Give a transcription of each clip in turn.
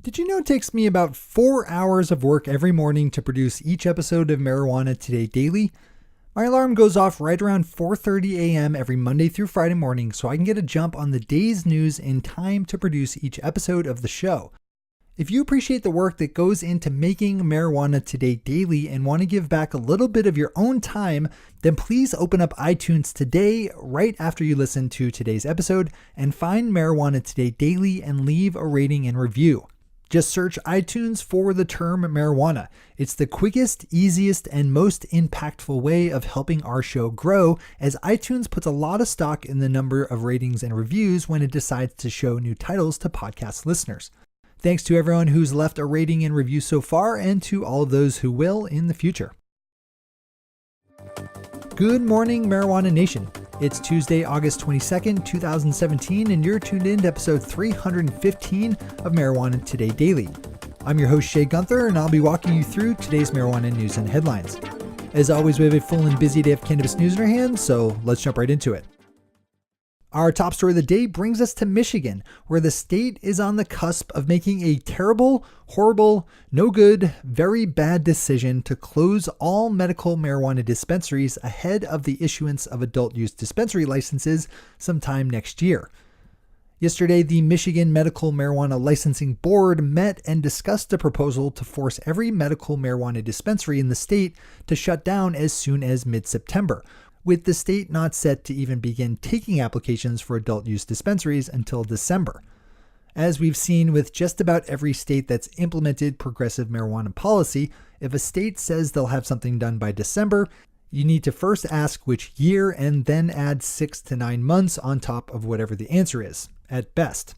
Did you know it takes me about 4 hours of work every morning to produce each episode of Marijuana Today Daily? My alarm goes off right around 4:30 a.m. every Monday through Friday morning so I can get a jump on the day's news in time to produce each episode of the show. If you appreciate the work that goes into making Marijuana Today Daily and want to give back a little bit of your own time, then please open up iTunes today right after you listen to today's episode and find Marijuana Today Daily and leave a rating and review. Just search iTunes for the term marijuana. It's the quickest, easiest, and most impactful way of helping our show grow, as iTunes puts a lot of stock in the number of ratings and reviews when it decides to show new titles to podcast listeners. Thanks to everyone who's left a rating and review so far, and to all of those who will in the future. Good morning, Marijuana Nation. It's Tuesday, August 22nd, 2017, and you're tuned in to episode 315 of Marijuana Today Daily. I'm your host, Shay Gunther, and I'll be walking you through today's marijuana news and headlines. As always, we have a full and busy day of cannabis news in our hands, so let's jump right into it. Our top story of the day brings us to Michigan, where the state is on the cusp of making a terrible, horrible, no good, very bad decision to close all medical marijuana dispensaries ahead of the issuance of adult use dispensary licenses sometime next year. Yesterday, the Michigan Medical Marijuana Licensing Board met and discussed a proposal to force every medical marijuana dispensary in the state to shut down as soon as mid-September, with the state not set to even begin taking applications for adult use dispensaries until December. As we've seen with just about every state that's implemented progressive marijuana policy, if a state says they'll have something done by December, you need to first ask which year and then add 6 to 9 months on top of whatever the answer is, at best.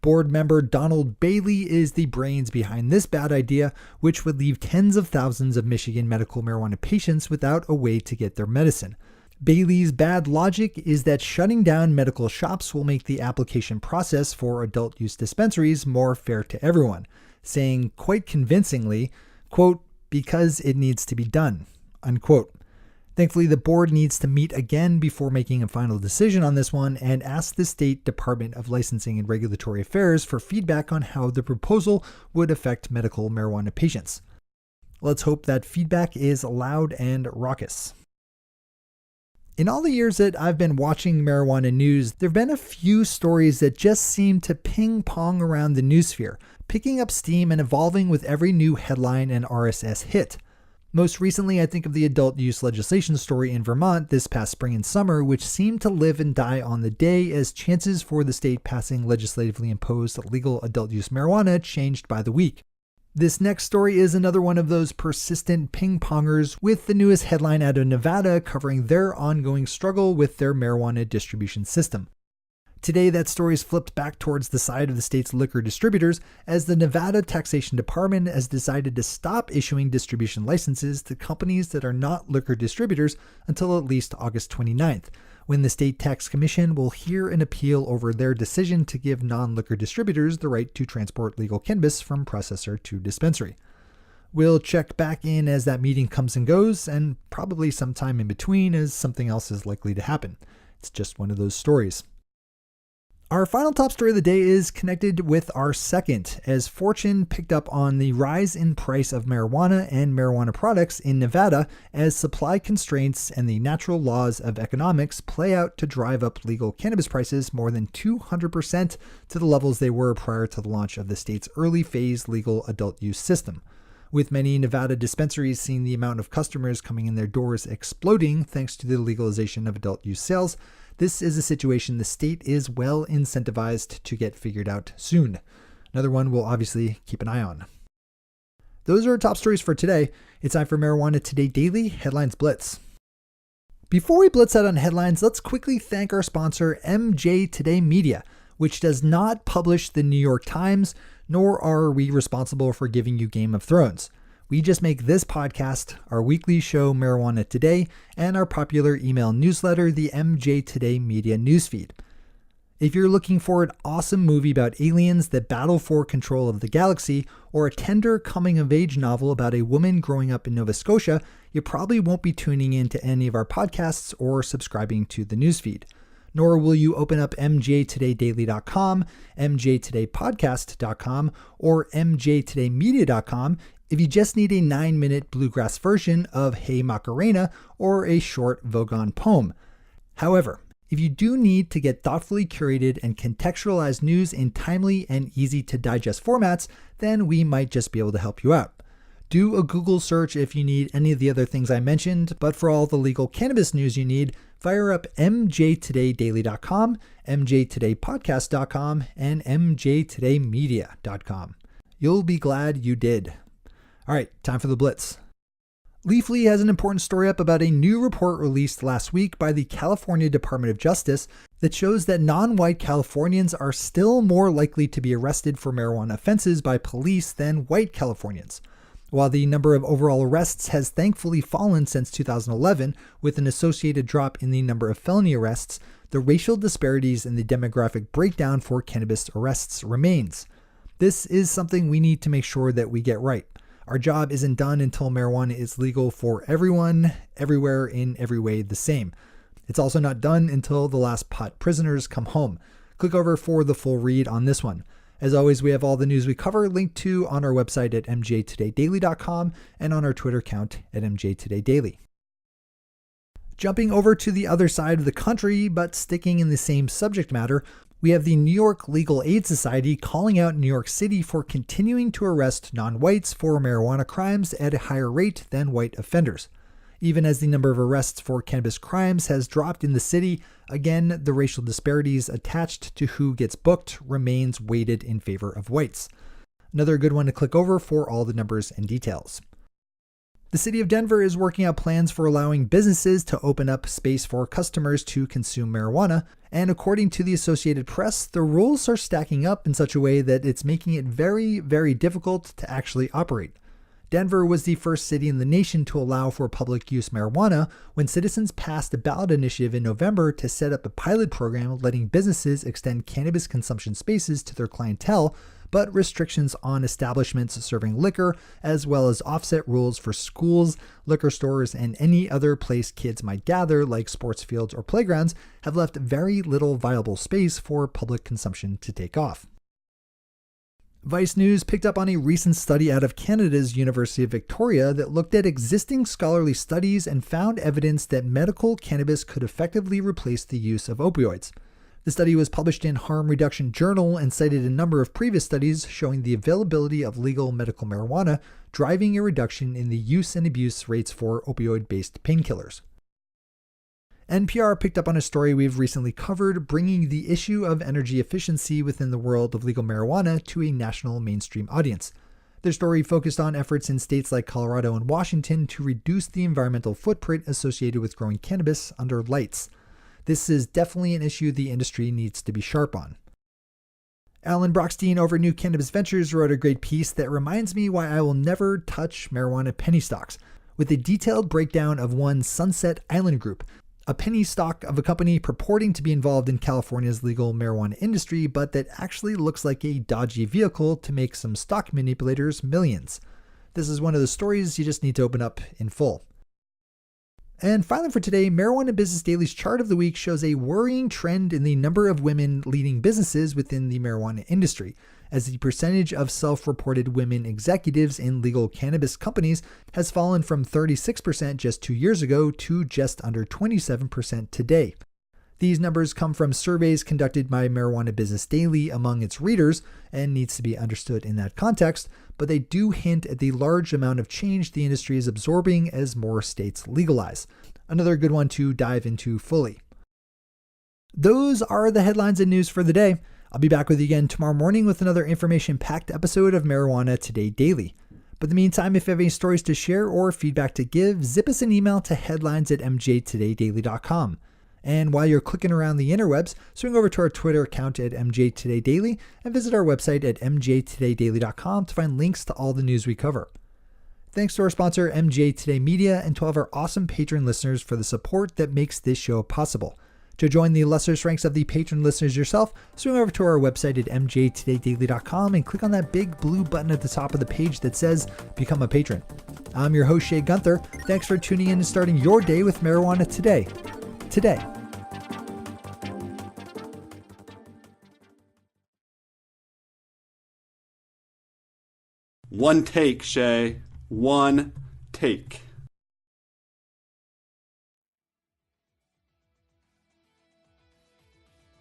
Board member Donald Bailey is the brains behind this bad idea, which would leave tens of thousands of Michigan medical marijuana patients without a way to get their medicine. Bailey's bad logic is that shutting down medical shops will make the application process for adult use dispensaries more fair to everyone, saying quite convincingly, quote, because it needs to be done, unquote. Thankfully, the board needs to meet again before making a final decision on this one and ask the State Department of Licensing and Regulatory Affairs for feedback on how the proposal would affect medical marijuana patients. Let's hope that feedback is loud and raucous. In all the years that I've been watching marijuana news, there have been a few stories that just seem to ping-pong around the newssphere, picking up steam and evolving with every new headline and RSS hit. Most recently, I think of the adult use legislation story in Vermont this past spring and summer, which seemed to live and die on the day as chances for the state passing legislatively imposed legal adult use marijuana changed by the week. This next story is another one of those persistent ping-pongers, with the newest headline out of Nevada covering their ongoing struggle with their marijuana distribution system. Today, that story is flipped back towards the side of the state's liquor distributors, as the Nevada Taxation Department has decided to stop issuing distribution licenses to companies that are not liquor distributors until at least August 29th, when the State Tax Commission will hear an appeal over their decision to give non-liquor distributors the right to transport legal cannabis from processor to dispensary. We'll check back in as that meeting comes and goes, and probably sometime in between, as something else is likely to happen. It's just one of those stories. Our final top story of the day is connected with our second, as Fortune picked up on the rise in price of marijuana and marijuana products in Nevada as supply constraints and the natural laws of economics play out to drive up legal cannabis prices more than 200% to the levels they were prior to the launch of the state's early phase legal adult use system. With many Nevada dispensaries seeing the amount of customers coming in their doors exploding thanks to the legalization of adult use sales, this is a situation the state is well incentivized to get figured out soon. Another one we'll obviously keep an eye on. Those are our top stories for today. It's time for Marijuana Today Daily Headlines Blitz. Before we blitz out on headlines, let's quickly thank our sponsor, MJ Today Media, which does not publish the New York Times, nor are we responsible for giving you Game of Thrones. We just make this podcast, our weekly show Marijuana Today, and our popular email newsletter, the MJ Today Media Newsfeed. If you're looking for an awesome movie about aliens that battle for control of the galaxy, or a tender coming-of-age novel about a woman growing up in Nova Scotia, you probably won't be tuning in to any of our podcasts or subscribing to the newsfeed. nor will you open up mjtodaydaily.com, mjtodaypodcast.com, or mjtodaymedia.com if you just need a 9-minute bluegrass version of Hey Macarena or a short Vogon poem. However, if you do need to get thoughtfully curated and contextualized news in timely and easy to digest formats, then we might just be able to help you out. Do a Google search if you need any of the other things I mentioned, but for all the legal cannabis news you need, fire up mjtodaydaily.com, mjtodaypodcast.com, and mjtodaymedia.com. You'll be glad you did. All right, time for the Blitz. Leafly has an important story up about a new report released last week by the California Department of Justice that shows that non-white Californians are still more likely to be arrested for marijuana offenses by police than white Californians. While the number of overall arrests has thankfully fallen since 2011, with an associated drop in the number of felony arrests, the racial disparities in the demographic breakdown for cannabis arrests remains. This is something we need to make sure that we get right. Our job isn't done until marijuana is legal for everyone, everywhere, in every way the same. It's also not done until the last pot prisoners come home. Click over for the full read on this one. As always, we have all the news we cover linked to on our website at mjtodaydaily.com and on our Twitter account at mjtodaydaily. Jumping over to the other side of the country, but sticking in the same subject matter, we have the New York Legal Aid Society calling out New York City for continuing to arrest non-whites for marijuana crimes at a higher rate than white offenders. Even as the number of arrests for cannabis crimes has dropped in the city, again, the racial disparities attached to who gets booked remains weighted in favor of whites. Another good one to click over for all the numbers and details. The city of Denver is working out plans for allowing businesses to open up space for customers to consume marijuana, and according to the Associated Press, the rules are stacking up in such a way that it's making it very, very difficult to actually operate. Denver was the first city in the nation to allow for public use marijuana when citizens passed a ballot initiative in November to set up a pilot program letting businesses extend cannabis consumption spaces to their clientele, but restrictions on establishments serving liquor, as well as offset rules for schools, liquor stores, and any other place kids might gather like sports fields or playgrounds, have left very little viable space for public consumption to take off. Vice News picked up on a recent study out of Canada's University of Victoria that looked at existing scholarly studies and found evidence that medical cannabis could effectively replace the use of opioids. The study was published in Harm Reduction Journal and cited a number of previous studies showing the availability of legal medical marijuana driving a reduction in the use and abuse rates for opioid-based painkillers. NPR picked up on a story we've recently covered, bringing the issue of energy efficiency within the world of legal marijuana to a national mainstream audience. Their story focused on efforts in states like Colorado and Washington to reduce the environmental footprint associated with growing cannabis under lights. This is definitely an issue the industry needs to be sharp on. Alan Brockstein over at New Cannabis Ventures wrote a great piece that reminds me why I will never touch marijuana penny stocks, with a detailed breakdown of one Sunset Island Group, a penny stock of a company purporting to be involved in California's legal marijuana industry, but that actually looks like a dodgy vehicle to make some stock manipulators millions. This is one of the stories you just need to open up in full. And finally for today, Marijuana Business Daily's chart of the week shows a worrying trend in the number of women leading businesses within the marijuana industry, as the percentage of self-reported women executives in legal cannabis companies has fallen from 36% just 2 years ago to just under 27% today. These numbers come from surveys conducted by Marijuana Business Daily among its readers and needs to be understood in that context, but they do hint at the large amount of change the industry is absorbing as more states legalize. Another good one to dive into fully. Those are the headlines and news for the day. I'll be back with you again tomorrow morning with another information-packed episode of Marijuana Today Daily. But in the meantime, if you have any stories to share or feedback to give, zip us an email to headlines@mjtodaydaily.com. And while you're clicking around the interwebs, swing over to our Twitter account at mjtodaydaily and visit our website at mjtodaydaily.com to find links to all the news we cover. Thanks to our sponsor, MJ Today Media, and to all of our awesome patron listeners for the support that makes this show possible. To join the lesser ranks of the patron listeners yourself, swing over to our website at mjtodaydaily.com and click on that big blue button at the top of the page that says Become a Patron. I'm your host, Shay Gunther. Thanks for tuning in and starting your day with Marijuana Today. One take, Shay. One take.